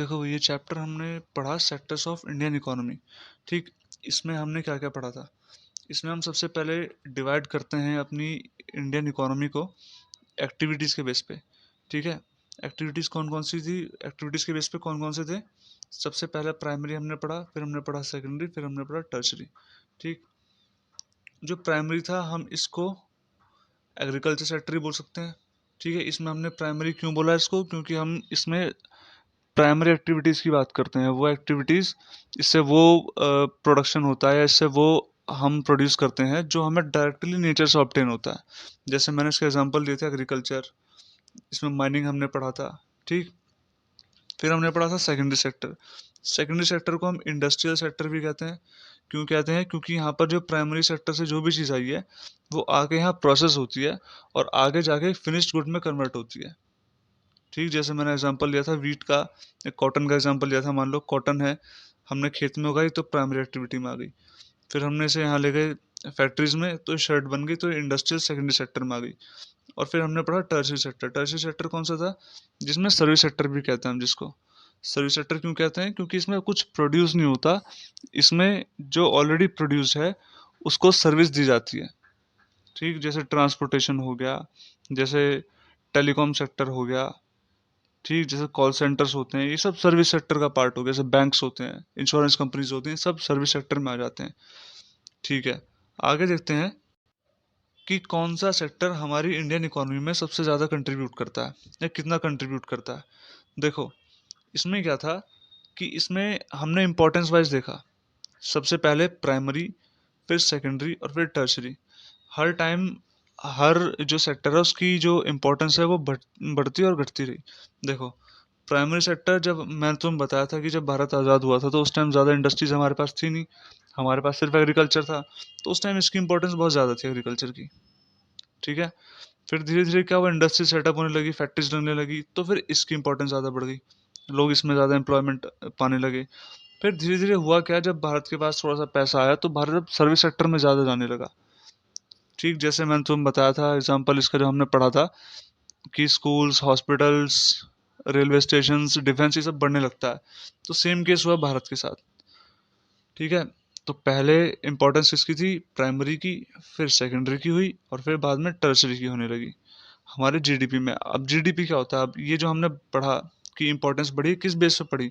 देखो ये चैप्टर हमने पढ़ा सेक्टर्स ऑफ इंडियन इकोनॉमी। ठीक, इसमें हमने क्या क्या पढ़ा था। इसमें हम सबसे पहले डिवाइड करते हैं अपनी इंडियन इकोनॉमी को एक्टिविटीज़ के बेस पे। ठीक है, एक्टिविटीज़ कौन कौन सी थी, एक्टिविटीज़ के बेस पे कौन कौन से थे। सबसे पहले प्राइमरी हमने पढ़ा, फिर हमने पढ़ा सेकेंडरी, फिर हमने पढ़ा टर्शरी। ठीक, जो प्राइमरी था हम इसको एग्रीकल्चर सेक्टर ही बोल सकते हैं। ठीक है, इसमें हमने प्राइमरी क्यों बोला इसको, क्योंकि हम इसमें प्राइमरी एक्टिविटीज़ की बात करते हैं, वो एक्टिविटीज़ इससे वो प्रोडक्शन होता है, इससे वो हम प्रोड्यूस करते हैं जो हमें डायरेक्टली नेचर से ऑब्टेन होता है। जैसे मैंने इसके एग्जांपल दिए थे एग्रीकल्चर, इसमें माइनिंग हमने पढ़ा था। ठीक, फिर हमने पढ़ा था सेकेंडरी सेक्टर। सेकेंडरी सेक्टर को हम इंडस्ट्रियल सेक्टर भी कहते हैं। क्यों कहते हैं, क्योंकि यहाँ पर जो प्राइमरी सेक्टर से जो भी चीज़ आई है वो आगे यहाँ प्रोसेस होती है और आगे जाके फिनिश्ड गुड में कन्वर्ट होती है। ठीक, जैसे मैंने एग्जांपल लिया था वीट का, एक कॉटन का एग्जांपल लिया था। मान लो कॉटन है, हमने खेत में उगाई तो प्राइमरी एक्टिविटी में आ गई। फिर हमने इसे यहाँ ले गए फैक्ट्रीज में तो शर्ट बन गई, तो इंडस्ट्रियल सेकेंडरी सेक्टर में आ गई। और फिर हमने पढ़ा टर्शियरी सेक्टर। टर्शियरी सेक्टर कौन सा था, जिसमें सर्विस सेक्टर भी कहते हैं हम जिसको। सर्विस सेक्टर क्यों कहते हैं, क्योंकि इसमें कुछ प्रोड्यूस नहीं होता, इसमें जो ऑलरेडी प्रोड्यूस है उसको सर्विस दी जाती है। ठीक, जैसे ट्रांसपोर्टेशन हो गया, जैसे टेलीकॉम सेक्टर हो गया। ठीक, जैसे कॉल सेंटर्स होते हैं, ये सब सर्विस सेक्टर का पार्ट हो गया। जैसे बैंक्स होते हैं, इंश्योरेंस कंपनीज होती हैं, सब सर्विस सेक्टर में आ जाते हैं। ठीक है, आगे देखते हैं कि कौन सा सेक्टर हमारी इंडियन इकोनॉमी में सबसे ज़्यादा कंट्रीब्यूट करता है या कितना कंट्रीब्यूट करता है। देखो, इसमें क्या था कि इसमें हमने इंपॉर्टेंस वाइज देखा। सबसे पहले प्राइमरी, फिर सेकेंडरी और फिर टर्शरी। हर टाइम हर जो सेक्टर है उसकी जो इम्पोर्टेंस है वो बढ़ती और घटती रही। देखो, प्राइमरी सेक्टर, जब मैंने तुम्हें बताया था कि जब भारत आज़ाद हुआ था तो उस टाइम ज़्यादा इंडस्ट्रीज हमारे पास थी नहीं, हमारे पास सिर्फ एग्रीकल्चर था। तो उस टाइम इसकी इंपॉर्टेंस बहुत ज़्यादा थी एग्रीकल्चर की। ठीक है, फिर धीरे धीरे क्या हुआ, इंडस्ट्री सेटअप होने लगी, फैक्ट्रीज लगने लगी, तो फिर इसकी इंपॉर्टेंस ज़्यादा बढ़ गई, लोग इसमें ज़्यादा एम्प्लॉयमेंट पाने लगे। फिर धीरे धीरे हुआ क्या, जब भारत के पास थोड़ा सा पैसा आया तो भारत अब सर्विस सेक्टर में ज़्यादा जाने लगा। ठीक, जैसे मैंने तुम्हें बताया था एग्जांपल इसका जो हमने पढ़ा था कि schools, hospitals, railway stations, defence, ये सब बढ़ने लगता है। तो सेम केस हुआ भारत के साथ। ठीक है, तो पहले इंपॉर्टेंस किसकी थी, प्राइमरी की, फिर सेकेंडरी की हुई और फिर बाद में टर्शरी की होने लगी हमारे जीडीपी में। अब जीडीपी क्या होता है, अब ये जो हमने पढ़ा कि इंपॉर्टेंस बढ़ी, किस बेस पे पड़ी,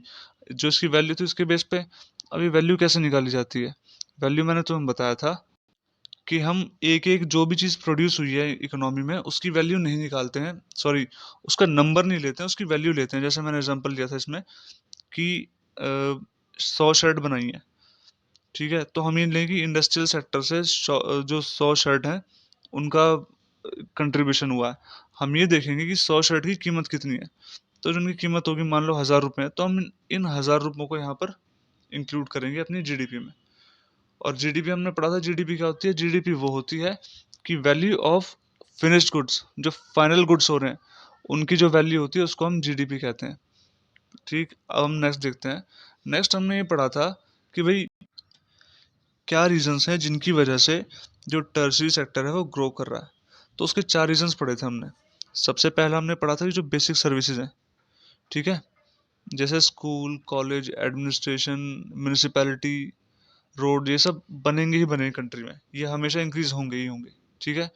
जो इसकी वैल्यू थी उसके बेस पे। अब ये वैल्यू कैसे निकाली जाती है, वैल्यू मैंने तुम्हें बताया था कि हम एक एक जो भी चीज़ प्रोड्यूस हुई है इकोनॉमी में उसकी वैल्यू नहीं निकालते हैं, सॉरी, उसका नंबर नहीं लेते हैं, उसकी वैल्यू लेते हैं। जैसे मैंने एग्जांपल लिया था इसमें कि 100 शर्ट बनाई है। ठीक है, तो हम ये लेंगे कि इंडस्ट्रियल सेक्टर से जो 100 शर्ट हैं उनका कंट्रीब्यूशन हुआ है। हम ये देखेंगे कि 100 शर्ट की कीमत कितनी है। तो जिनकी कीमत होगी मान लो 1000 रुपये है, तो हम इन 1000 रुपयों को यहाँ पर इंक्लूड करेंगे अपनी जीडीपी में। और जीडीपी हमने पढ़ा था, जीडीपी क्या होती है, जीडीपी वो होती है कि वैल्यू ऑफ फिनिश्ड गुड्स, जो फाइनल गुड्स हो रहे हैं उनकी जो वैल्यू होती है उसको हम जीडीपी कहते हैं। ठीक, अब हम नेक्स्ट देखते हैं। नेक्स्ट हमने ये पढ़ा था कि भाई क्या रीजंस हैं जिनकी वजह से जो टर्शरी सेक्टर है वो ग्रो कर रहा है। तो उसके 4 रीजंस पढ़े थे हमने। सबसे पहला हमने पढ़ा था कि जो बेसिक सर्विसेज हैं, ठीक है, जैसे school, college, administration, municipality, road, ये सब बनेंगे ही बनेंगे कंट्री में, ये हमेशा इंक्रीज होंगे ही होंगे। ठीक है,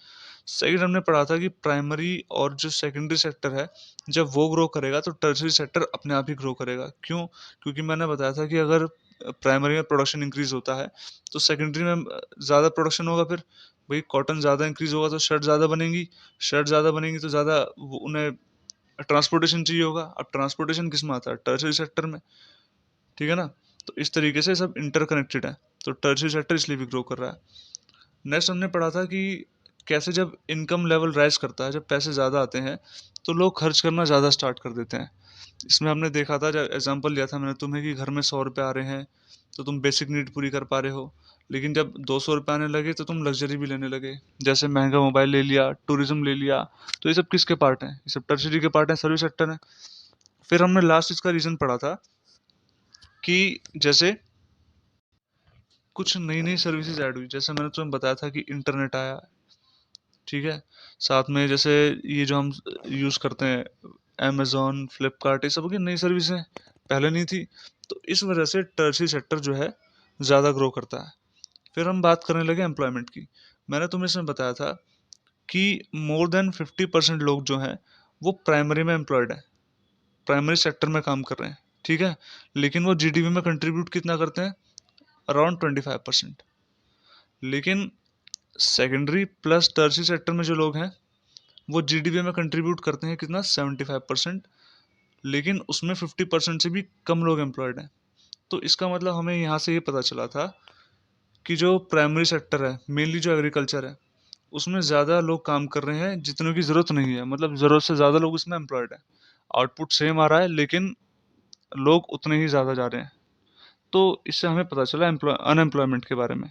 सेकंड हमने पढ़ा था कि प्राइमरी और जो सेकेंडरी सेक्टर है जब वो ग्रो करेगा तो टर्शरी सेक्टर अपने आप ही ग्रो करेगा। क्यों, क्योंकि मैंने बताया था कि अगर प्राइमरी में प्रोडक्शन इंक्रीज होता है तो सेकेंडरी में ज़्यादा प्रोडक्शन होगा। फिर भाई कॉटन ज़्यादा इंक्रीज होगा तो शर्ट ज़्यादा बनेंगी, शर्ट ज़्यादा बनेंगी तो ज़्यादा उन्हें ट्रांसपोर्टेशन चाहिए होगा। अब ट्रांसपोर्टेशन किस में आता है, टर्शरी सेक्टर में। ठीक है ना, तो इस तरीके से सब इंटरकनेक्टेड है। तो टर्शरी सेक्टर इसलिए भी ग्रो कर रहा है। नेक्स्ट हमने पढ़ा था कि कैसे जब इनकम लेवल राइज करता है, जब पैसे ज़्यादा आते हैं तो लोग खर्च करना ज़्यादा स्टार्ट कर देते हैं। इसमें हमने देखा था, जब एग्जांपल लिया था मैंने तुम्हें कि घर में 100 रुपये आ रहे हैं तो तुम बेसिक नीड पूरी कर पा रहे हो, लेकिन जब 200 रुपये आने लगे तो तुम लग्जरी भी लेने लगे, जैसे महंगा मोबाइल ले लिया, टूरिज्म ले लिया। तो ये सब किसके पार्ट हैं, ये सब टर्शरी के पार्ट हैं, सर्विस सेक्टर है। फिर हमने लास्ट इसका रीज़न पढ़ा था कि जैसे कुछ नई नई सर्विसेज ऐड हुई, जैसे मैंने तुम्हें बताया था कि इंटरनेट आया। ठीक है, साथ में जैसे ये जो हम यूज़ करते हैं अमेज़ॉन, फ्लिपकार्ट, ये सब की नई सर्विस हैं। पहले नहीं थी। तो इस वजह से टर्शियरी सेक्टर जो है ज़्यादा ग्रो करता है। फिर हम बात करने लगे एम्प्लॉयमेंट की। मैंने तुम्हें इसमें बताया था कि मोर देन 50% लोग जो हैं वो प्राइमरी में एम्प्लॉयड है, प्राइमरी सेक्टर में काम कर रहे हैं, ठीक है। लेकिन वो जीडीपी में कंट्रीब्यूट कितना करते हैं? अराउंड 25%। लेकिन सेकेंडरी प्लस टर्शियरी सेक्टर में जो लोग हैं वो जीडीपी में कंट्रीब्यूट करते हैं कितना? 75%। लेकिन उसमें 50% से भी कम लोग एम्प्लॉयड हैं। तो इसका मतलब हमें यहाँ से ये पता चला था कि जो प्राइमरी सेक्टर है, मेनली जो एग्रीकल्चर है, उसमें ज़्यादा लोग काम कर रहे हैं जितनों की ज़रूरत नहीं है, मतलब ज़रूरत से ज़्यादा लोग उसमें एम्प्लॉयड हैं। आउटपुट सेम आ रहा है लेकिन लोग उतने ही ज़्यादा जा रहे हैं। तो इससे हमें पता चला अनएम्प्लॉयमेंट के बारे में।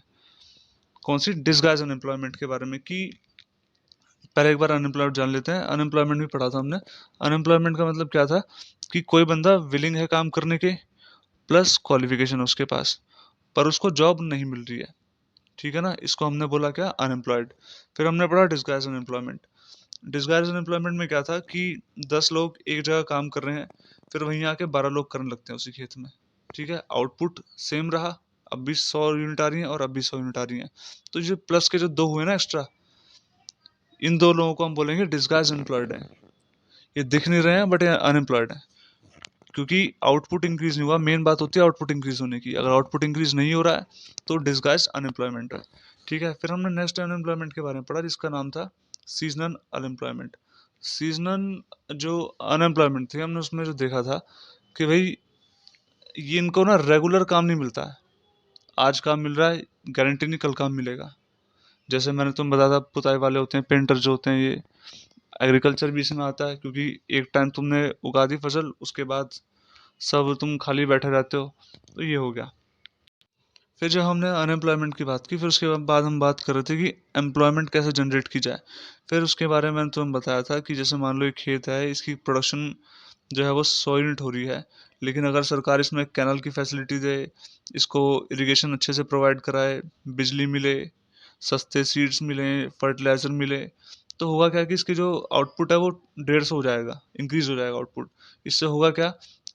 कौन सी? डिसगाइज अनएम्प्लॉयमेंट के बारे में। कि पहले एक बार अनएम्प्लॉयड जान लेते हैं। अनएम्प्लॉयमेंट भी पढ़ा था हमने। अनएम्प्लॉयमेंट का मतलब क्या था? कि कोई बंदा विलिंग है काम करने के, प्लस क्वालिफिकेशन है उसके पास, पर उसको जॉब नहीं मिल रही है, ठीक है ना। इसको हमने बोला क्या? अनएम्प्लॉयड। फिर हमने पढ़ा डिसगाइज अनएम्प्लॉयमेंट। डिसगाइज अनएम्प्लॉयमेंट में क्या था कि 10 लोग एक जगह काम कर रहे हैं, फिर वहीं आके 12 लोग करने लगते हैं उसी खेत में, ठीक है। आउटपुट सेम रहा, अब भी 100 यूनिट आ रही हैं और अब भी 100 यूनिट आ रही हैं। तो जो प्लस के जो दो हुए ना एक्स्ट्रा, इन दो लोगों को हम बोलेंगे डिसगाइज अनएम्प्लॉयड है। ये दिख नहीं रहे हैं बट ये अनएम्प्लॉयड है, क्योंकि आउटपुट इंक्रीज नहीं हुआ। मेन बात होती है आउटपुट इंक्रीज होने की। अगर आउटपुट इंक्रीज नहीं हो रहा है तो डिसगाइज अनएम्प्लॉयमेंट है, ठीक है। फिर हमने नेक्स्ट अनएम्प्लॉयमेंट के बारे में पढ़ा जिसका नाम था सीजनल अनएम्प्लॉयमेंट। सीजनल जो अनएम्प्लॉयमेंट थी, हमने उसमें जो देखा था कि भाई ये इनको ना रेगुलर काम नहीं मिलता है। आज काम मिल रहा है, गारंटी नहीं कल काम मिलेगा। जैसे मैंने तुम बताया था, पुताई वाले होते हैं, पेंटर जो होते हैं, ये एग्रीकल्चर भी इसमें आता है, क्योंकि एक टाइम तुमने उगा दी फसल, उसके बाद सब तुम खाली बैठे रहते हो। तो ये हो गया। फिर जब हमने अनएम्प्लॉयमेंट की बात की, फिर उसके बाद हम बात कर रहे थे कि एम्प्लॉयमेंट कैसे जनरेट की जाए। फिर उसके बारे में मैंने तुम्हें बताया था कि जैसे मान लो एक खेत है, इसकी प्रोडक्शन जो है वो 100 यूनिट हो रही है, लेकिन अगर सरकार इसमें कैनल की फैसिलिटी दे, इसको इरिगेशन अच्छे से प्रोवाइड कराए, बिजली मिले, सस्ते सीड्स मिले, फर्टिलाइज़र मिले, तो होगा क्या कि इसकी जो आउटपुट है वो 150 हो जाएगा, इंक्रीज हो जाएगा आउटपुट। इससे होगा क्या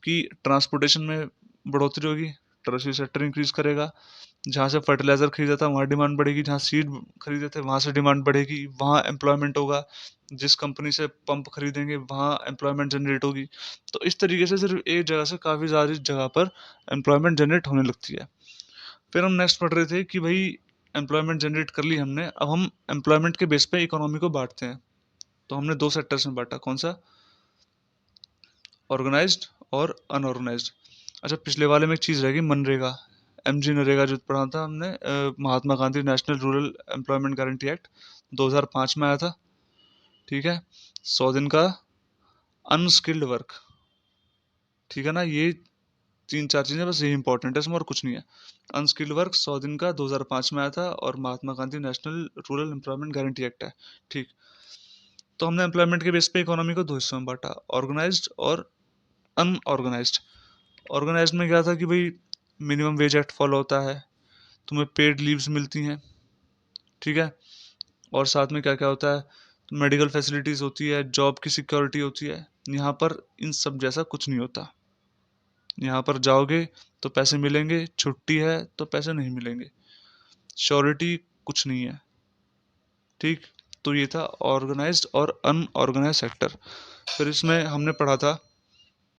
कि ट्रांसपोर्टेशन में बढ़ोतरी होगी, टर्शियरी सेक्टर इंक्रीज करेगा। जहाँ से फर्टिलाइजर खरीदा था वहाँ डिमांड बढ़ेगी, जहाँ सीड खरीदे थे वहाँ से डिमांड बढ़ेगी, वहाँ एम्प्लॉयमेंट होगा। जिस कंपनी से पंप खरीदेंगे वहाँ एम्प्लॉयमेंट जनरेट होगी। तो इस तरीके से सिर्फ एक जगह से काफ़ी सारी जगह पर एम्प्लॉयमेंट जनरेट होने लगती है। फिर हम नेक्स्ट पढ़ रहे थे कि भाई एम्प्लॉयमेंट जनरेट कर ली हमने, अब हम एम्प्लॉयमेंट के बेस पे इकोनॉमी को बांटते हैं। तो हमने दो सेक्टर्स में बांटा। कौन सा? ऑर्गेनाइज्ड और अनऑर्गेनाइज्ड। अच्छा, पिछले वाले में एक चीज़ रहेगी, मनरेगा, एमजी नरेगा जो पढ़ा था हमने, Mahatma Gandhi national rural employment guarantee act 2005 में आया था, ठीक है। 100 दिन का अनस्किल्ड वर्क, ठीक है ना। ये तीन चार चीज़ें बस, यही इंपॉर्टेंट है इसमें और कुछ नहीं है। अनस्किल्ड वर्क 100 दिन का 2005 में आया था और Mahatma Gandhi national rural employment guarantee act है, ठीक। तो हमने एम्प्लॉयमेंट के बेस पे इकोनॉमी को दो हिस्सों में बांटा, ऑर्गेनाइज्ड और अनऑर्गेनाइज्ड। ऑर्गेनाइज्ड में क्या था कि भाई मिनिमम वेज एक्ट फॉलो होता है, तुम्हें पेड लीव्स मिलती हैं, ठीक है। और साथ में क्या क्या होता है? तो मेडिकल फैसिलिटीज़ होती है, जॉब की सिक्योरिटी होती है। यहाँ पर इन सब जैसा कुछ नहीं होता। यहाँ पर जाओगे तो पैसे मिलेंगे, छुट्टी है तो पैसे नहीं मिलेंगे, श्योरिटी कुछ नहीं है, ठीक। तो ये था ऑर्गेनाइज्ड और अनऑर्गेनाइज्ड सेक्टर। फिर इसमें हमने पढ़ा था